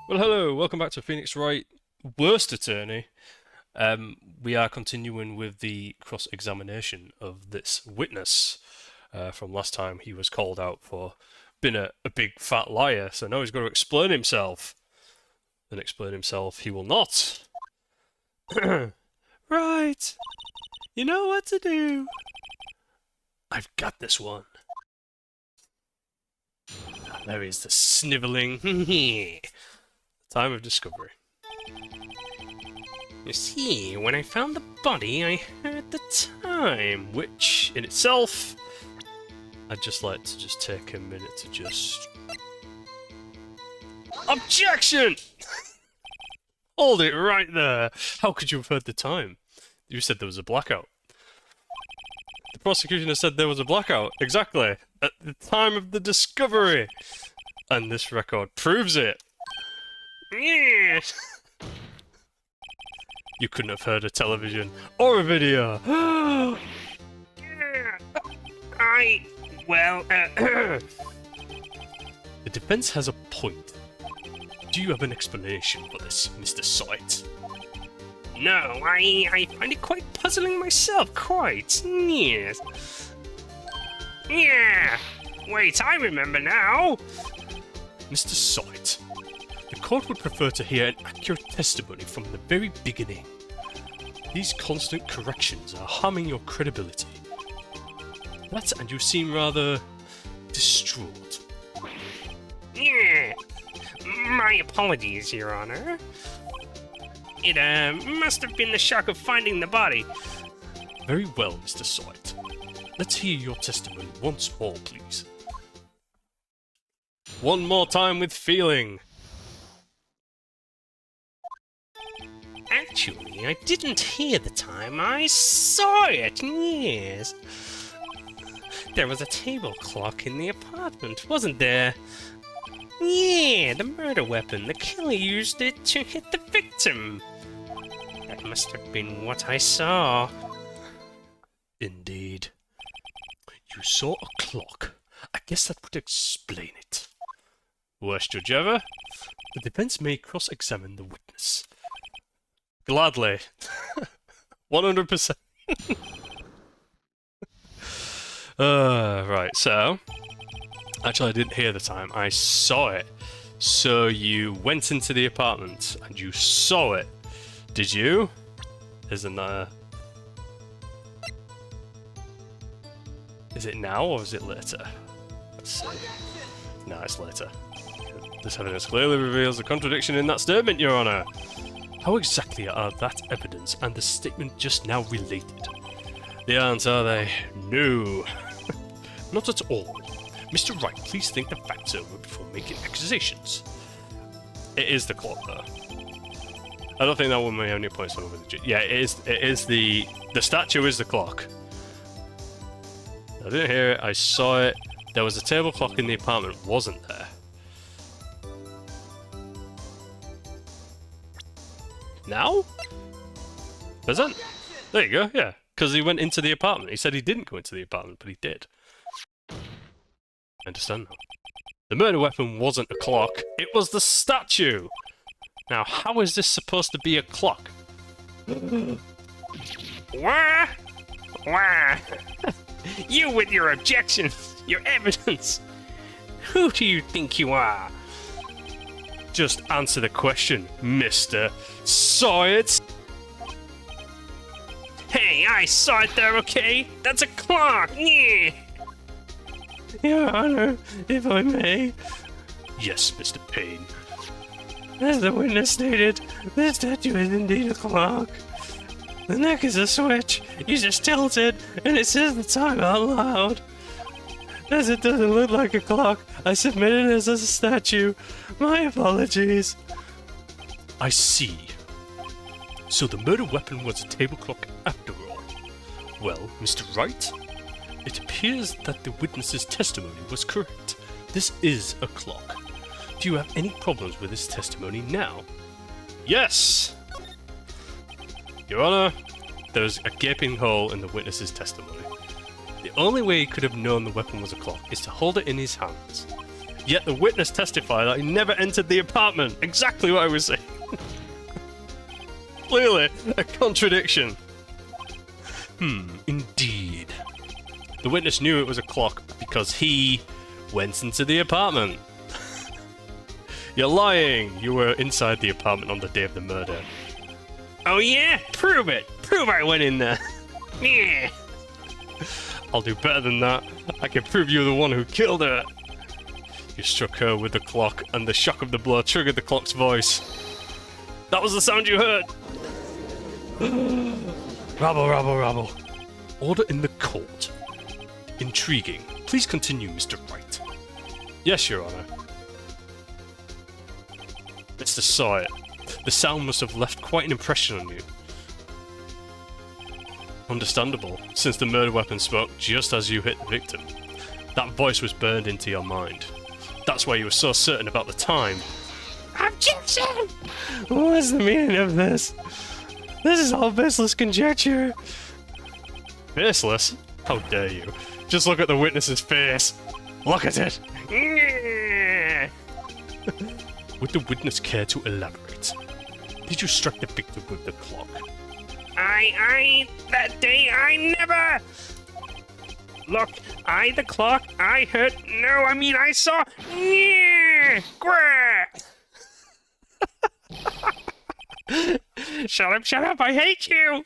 Well, hello, welcome back to Phoenix Wright, Worst Attorney. We are continuing with the cross-examination of this witness from last time. He was called out for being a big fat liar, so now he's got to explain himself. And explain himself he will not. Right, you know what to do. I've got this one. There is the snivelling. Time of discovery. You see, when I found the body, I heard the time, which, in itself, I'd just like to just take a minute to just... Objection! Hold it right there! How could you have heard the time? You said there was a blackout. The prosecution has said there was a blackout, exactly, at the time of the discovery! And this record proves it! Yes! You couldn't have heard a television or a video. The defense has a point. Do you have an explanation for this, Mr. Sahwit? No, I find it quite puzzling myself, quite. Yes. Yeah. Wait, I remember now. Mr. Sahwit, the court would prefer to hear an accurate testimony from the very beginning. These constant corrections are harming your credibility. That, and you seem rather distraught. Yeah. My apologies, Your Honor. It must have been the shock of finding the body. Very well, Mr. Sahwit. Let's hear your testimony once more, please. One more time with feeling. Actually, I didn't hear the time. I saw it, yes. There was a table clock in the apartment, wasn't there? Yeah, the murder weapon. The killer used it to hit the victim. That must have been what I saw. Indeed. You saw a clock. I guess that would explain it. Worst judge ever? The defense may cross-examine the witness. Gladly. 100%. Right, so... Actually, I didn't hear the time. I saw it. So you went into the apartment and you saw it. Did you? Isn't that... Is it now or is it later? Let's see. No, it's later. This evidence clearly reveals a contradiction in that statement, Your Honor. How exactly are that evidence and the statement just now related? They aren't, are they? No. Not at all. Mr. Wright, please think the facts over before making accusations. It is the clock, though. I don't think that one may only points over the... Yeah, it is the statue is the clock. I didn't hear it, I saw it. There was a table clock in the apartment, wasn't there? Now? Present? There you go, yeah. Because he went into the apartment. He said he didn't go into the apartment, but he did. I understand now. The murder weapon wasn't a clock, it was the statue! Now, how is this supposed to be a clock? Wah! Wah! You with your objections, your evidence! Who do you think you are? Just answer the question, Mr. Sahwit! Hey, I saw it there, okay? That's a clock! Yeah! Your Honor, if I may. Yes, Mr. Payne. As the witness stated, the statue is indeed a clock. The neck is a switch. You just tilt it, and it says the time out loud. As it doesn't look like a clock, I submit it as a statue. My apologies. I see. So the murder weapon was a table clock after all. Well, Mr. Wright, it appears that the witness's testimony was correct. This is a clock. Do you have any problems with his testimony now? Yes! Your Honor, there is a gaping hole in the witness's testimony. The only way he could have known the weapon was a clock is to hold it in his hands. Yet the witness testified that he never entered the apartment. Exactly what I was saying. Clearly, a contradiction. Indeed. The witness knew it was a clock because he went into the apartment. You're lying! You were inside the apartment on the day of the murder. Oh yeah? Prove it! Prove I went in there! Yeah! I'll do better than that. I can prove you're the one who killed her! You struck her with the clock, and the shock of the blow triggered the clock's voice. That was the sound you heard! Rabble, rabble, rabble. Order in the court. Intriguing. Please continue, Mr. Wright. Yes, Your Honor. Mr. Sahwit, the sound must have left quite an impression on you. Understandable, since the murder weapon spoke just as you hit the victim. That voice was burned into your mind. That's why you were so certain about the time. Objection! What's the meaning of this? This is all baseless conjecture. Baseless? How dare you? Just look at the witness's face. Look at it! Would the witness care to elaborate? Did you strike the victim with the clock? That day I never... Look, the clock, I heard... No, I saw... Shut up, I hate you!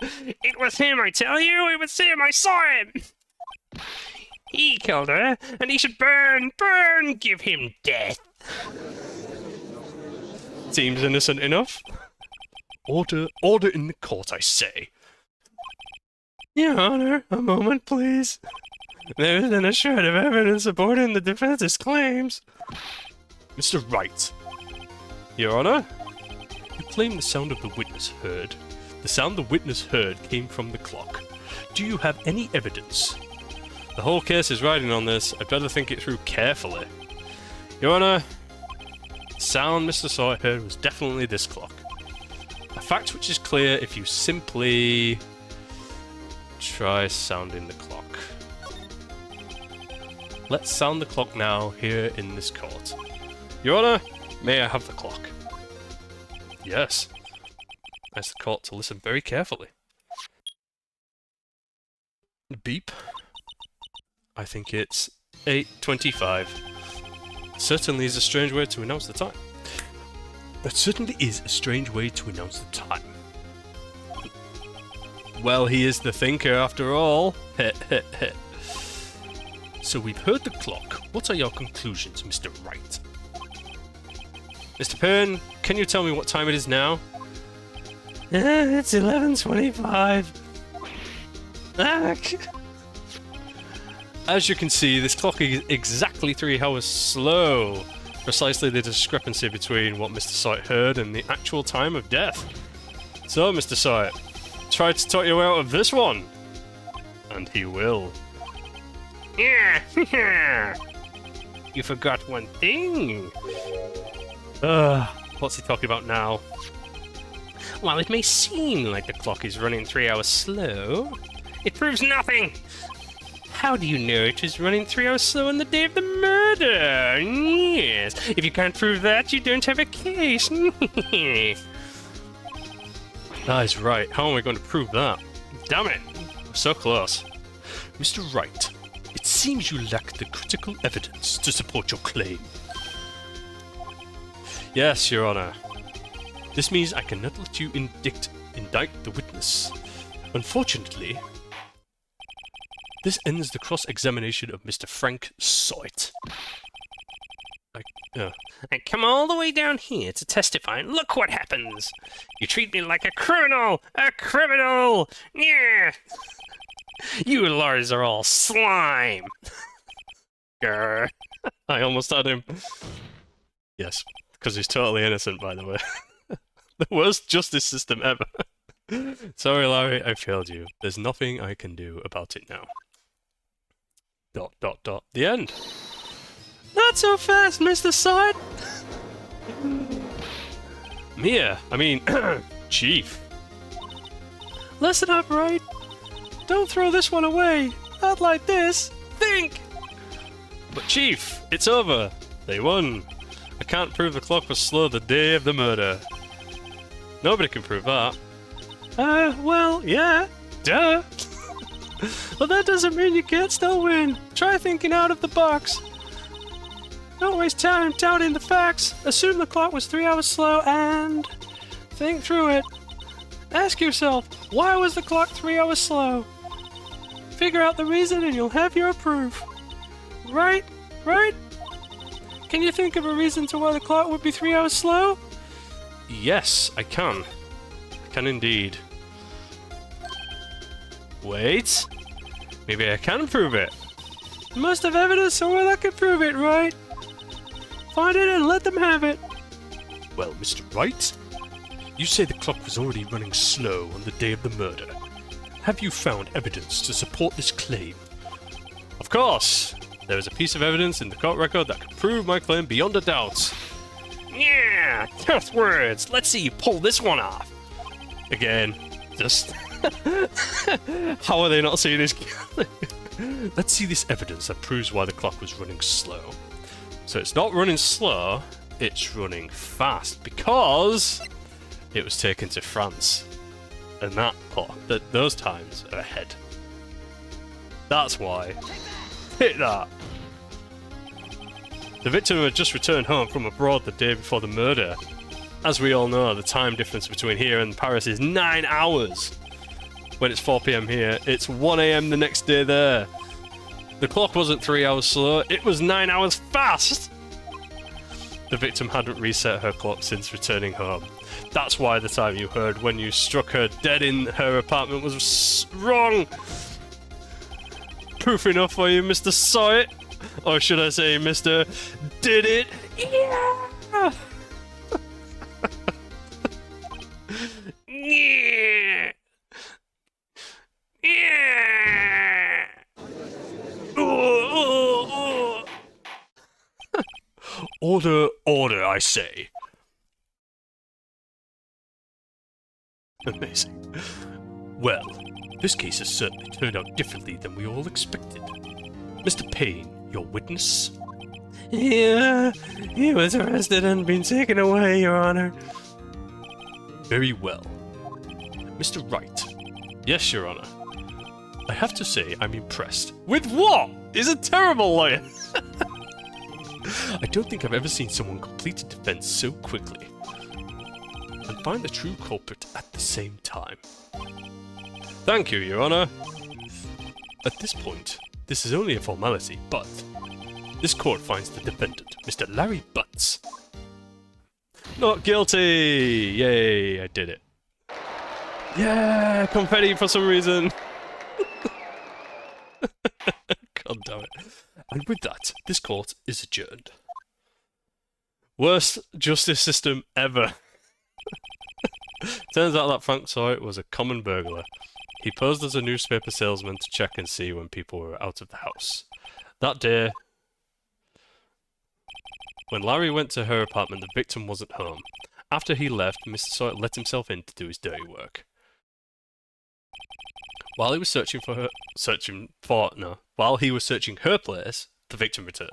It was him, I tell you, it was him, I saw him! He killed her, and he should burn, give him death! Seems innocent enough. Order in the court, I say. Your Honor, a moment, please. There isn't a shred of evidence supporting the defense's claims. Mr. Wright. Your Honor? You claim the sound of the witness heard. The sound the witness heard came from the clock. Do you have any evidence? The whole case is riding on this. I'd better think it through carefully. Your Honor, the sound Mr. Sahwit heard was definitely this clock. A fact which is clear if you simply try sounding the clock. Let's sound the clock now here in this court. Your Honor, may I have the clock? Yes. Ask the court to listen very carefully. Beep. I think it's 8:25. Certainly is a strange way to announce the time. That certainly is a strange way to announce the time. Well, he is the thinker after all. So we've heard the clock. What are your conclusions, Mr. Wright? Mr. Payne, can you tell me what time it is now? It's 11:25. As you can see, this clock is exactly 3 hours slow. Precisely the discrepancy between what Mr. Sahwit heard and the actual time of death. So, Mr. Sahwit, try to talk your way out of this one. And he will. Yeah, you forgot one thing. What's he talking about now? While it may seem like the clock is running 3 hours slow, it proves nothing. How do you know it was running 3 hours slow on the day of the murder? Yes, if you can't prove that, you don't have a case. That is right. How am I going to prove that? Damn it, we're so close. Mr. Wright, it seems you lack the critical evidence to support your claim. Yes, Your Honor. This means I cannot let you indict the witness. Unfortunately, this ends the cross-examination of Mr. Frank Sahwit. I come all the way down here to testify, and look what happens! You treat me like a criminal! A criminal! Yeah! You lawyers are all slime! Grr. I almost had him. Yes, because he's totally innocent, by the way. The worst justice system ever. Sorry, Larry, I failed you. There's nothing I can do about it now. ... The end. Not so fast, Mr. Sahwit! Mia, Chief. Listen up, Wright. Don't throw this one away. Not like this. Think! But Chief, it's over. They won. I can't prove the clock was slow the day of the murder. Nobody can prove that. Well, yeah. Duh. But that doesn't mean you can't still win. Try thinking out of the box. Don't waste time doubting the facts. Assume the clock was 3 hours slow and think through it. Ask yourself, why was the clock 3 hours slow? Figure out the reason and you'll have your proof. Right? Right? Can you think of a reason to why the clock would be 3 hours slow? Yes, I can. I can indeed. Wait. Maybe I can prove it. You must have evidence somewhere that can prove it, right? Find it and let them have it. Well, Mr. Wright, you say the clock was already running slow on the day of the murder. Have you found evidence to support this claim? Of course! There is a piece of evidence in the court record that can prove my claim beyond a doubt. Yeah! Tough words! Let's see you pull this one off! Again, just... How are they not seeing this? Let's see this evidence that proves why the clock was running slow. So it's not running slow, it's running fast, because it was taken to France. And those times are ahead. That's why. Hit that! The victim had just returned home from abroad the day before the murder. As we all know, the time difference between here and Paris is 9 hours. When it's 4 PM here, it's 1 AM the next day there. The clock wasn't 3 hours slow, it was 9 hours fast! The victim hadn't reset her clock since returning home. That's why the time you heard when you struck her dead in her apartment was wrong! Proof enough for you, Mr. Sahwit? Or should I say, Mr. Did It? Yeah! Yeah! Yeah! Order, order, I say. Amazing. Well, this case has certainly turned out differently than we all expected. Mr. Payne, your witness? Yeah, he was arrested and been taken away, Your Honor. Very well. Mr. Wright? Yes, Your Honor. I have to say I'm impressed. With what? He's a terrible lawyer! I don't think I've ever seen someone complete a defense so quickly. And find the true culprit at the same time. Thank you, Your Honor. At this point, this is only a formality, but this court finds the defendant, Mr. Larry Butts, not guilty! Yay, I did it. Yeah, confetti for some reason. God damn it. And with that, this court is adjourned. Worst justice system ever. Turns out that Frank Sahwit was a common burglar. He posed as a newspaper salesman to check and see when people were out of the house. That day, when Larry went to her apartment, the victim wasn't home. After he left, Mr. Sahwit let himself in to do his dirty work. While he was searching her place, the victim returned.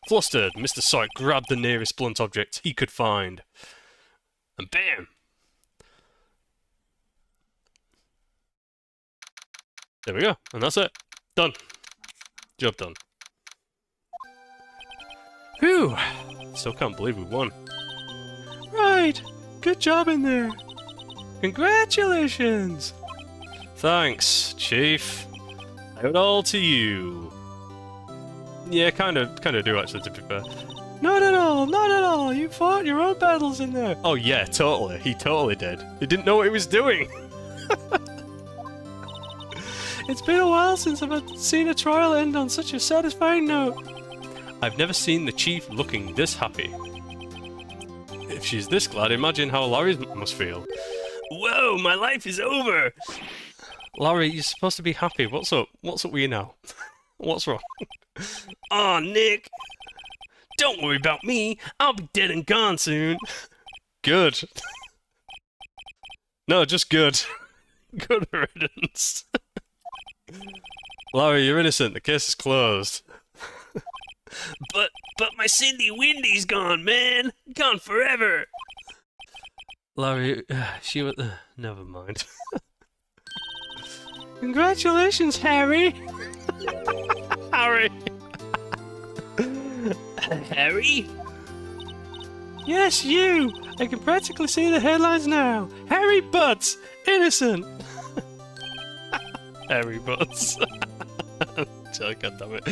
Flustered, Mr. Sahwit grabbed the nearest blunt object he could find. And bam! There we go, and that's it. Done. Job done. Whew! Still can't believe we won. Right! Good job in there! Congratulations! Thanks, Chief. I owe it all to you. Yeah, kind of do actually, to be fair. Not at all, not at all. You fought your own battles in there. Oh yeah, totally. He totally did. He didn't know what he was doing. It's been a while since I've seen a trial end on such a satisfying note. I've never seen the Chief looking this happy. If she's this glad, imagine how Larry must feel. Whoa, my life is over! Larry, you're supposed to be happy. What's up? What's up with you now? What's wrong? Aw, Nick! Don't worry about me. I'll be dead and gone soon. Good. No, just good. Good riddance. Larry, you're innocent. The case is closed. But my Cindy Windy's gone, man. Gone forever. Larry, she was... never mind. Congratulations, Harry. Harry. Harry? Yes, you. I can practically see the headlines now. Harry Butts, innocent. Harry Butts. God damn it.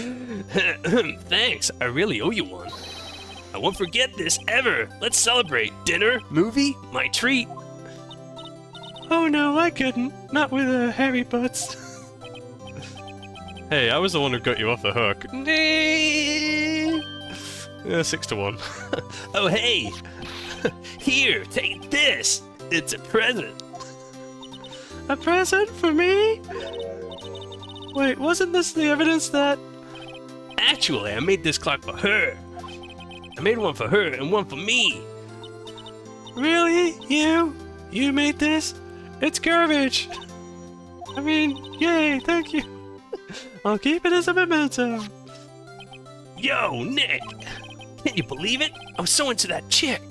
Thanks, I really owe you one. I won't forget this ever. Let's celebrate. Dinner, movie, my treat. Oh no, I couldn't. Not with Harry Butts. Hey, I was the one who got you off the hook. 6-1. Oh hey! Here, take this! It's a present! A present for me? Wait, wasn't this the evidence that... Actually, I made this clock for her. I made one for her and one for me. Really? You? You made this? It's garbage! I mean, yay, thank you. I'll keep it as a memento. Yo, Nick! Can you believe it? I was so into that chick.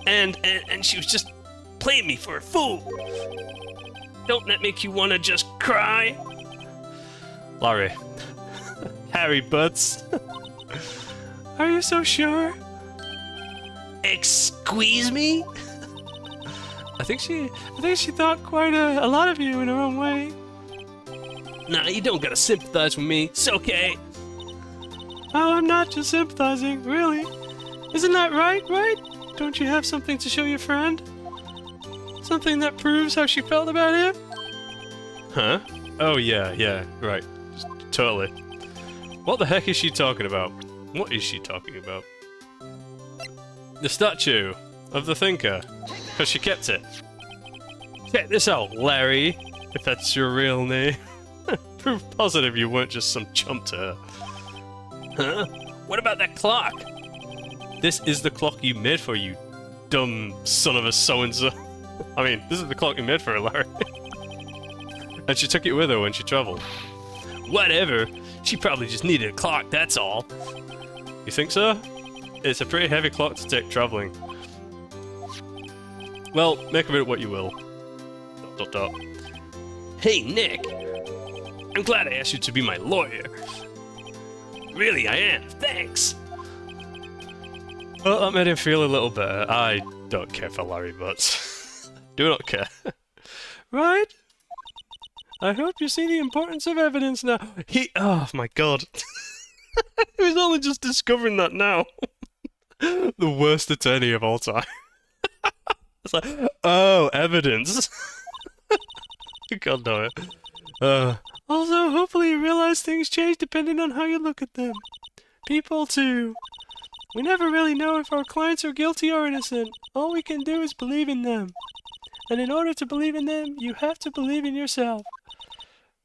And she was just playing me for a fool. Don't that make you want to just cry? Larry. Harry Butts. Are you so sure? Excuse me? I think she thought quite a lot of you in her own way. Nah, you don't gotta sympathize with me. It's okay. Oh, I'm not just sympathizing, really. Isn't that right, right? Don't you have something to show your friend? Something that proves how she felt about him? Huh? Oh, yeah, right. Totally. What the heck is she talking about? What is she talking about? The statue of the thinker. Because she kept it. Check this out, Larry. If that's your real name. Proof positive you weren't just some chump to her. Huh? What about that clock? This is the clock you made for, you dumb son of a so-and-so. I mean, this is the clock you made for her, Larry. And she took it with her when she travelled. Whatever. She probably just needed a clock, that's all. You think so? It's a pretty heavy clock to take travelling. Well, make of it what you will. ... Hey, Nick! I'm glad I asked you to be my lawyer. Really, I am. Thanks! Well, that made him feel a little better. I don't care for Larry Butts. Do not care. Right? I hope you see the importance of evidence now. Oh my god. He was only just discovering that now. The worst attorney of all time. It's like, oh, evidence. God damn it. Also, hopefully you realize things change depending on how you look at them. People, too. We never really know if our clients are guilty or innocent. All we can do is believe in them. And in order to believe in them, you have to believe in yourself.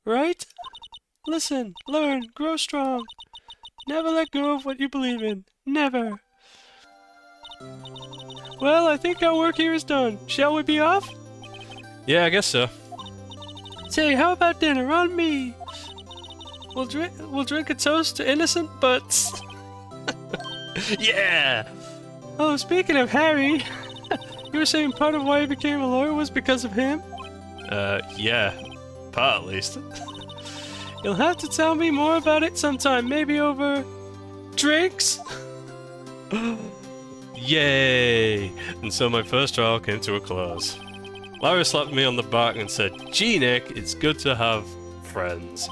Right? Listen, learn, grow strong. Never let go of what you believe in. Never. Well, I think our work here is done. Shall we be off? Yeah, I guess so. Say, how about dinner on me? We'll drink a toast to innocent butts. Yeah! Oh, speaking of Harry, you were saying part of why you became a lawyer was because of him? Yeah. Part, at least. You'll have to tell me more about it sometime, maybe over... drinks? Yay! And so my first trial came to a close. Larry slapped me on the back and said, "Gee, Nick, it's good to have friends."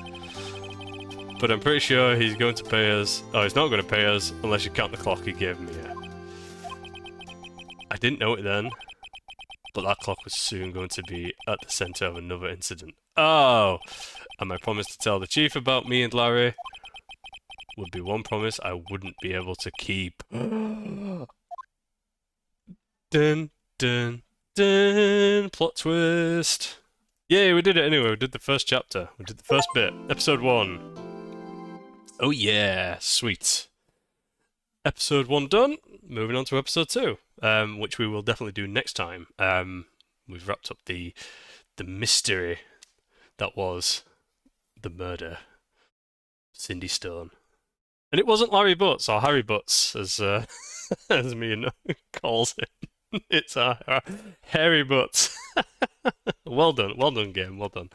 But I'm pretty sure he's going to pay us... Oh, he's not going to pay us unless you count the clock he gave me. I didn't know it then, but that clock was soon going to be at the centre of another incident. Oh! And my promise to tell the chief about me and Larry would be one promise I wouldn't be able to keep. Dun, dun, dun, plot twist. Yay, we did it anyway. We did the first chapter. We did the first bit. Episode 1. Oh yeah, sweet. Episode 1 done. Moving on to episode 2, which we will definitely do next time. We've wrapped up the mystery that was the murder. Cindy Stone. And it wasn't Larry Butts or Harry Butts, as as me and calls him. It's Harry Butts. Well done, game. Well done.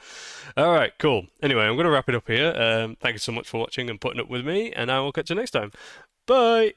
All right, cool. Anyway, I'm going to wrap it up here. Thank you so much for watching and putting up with me, and I will catch you next time. Bye.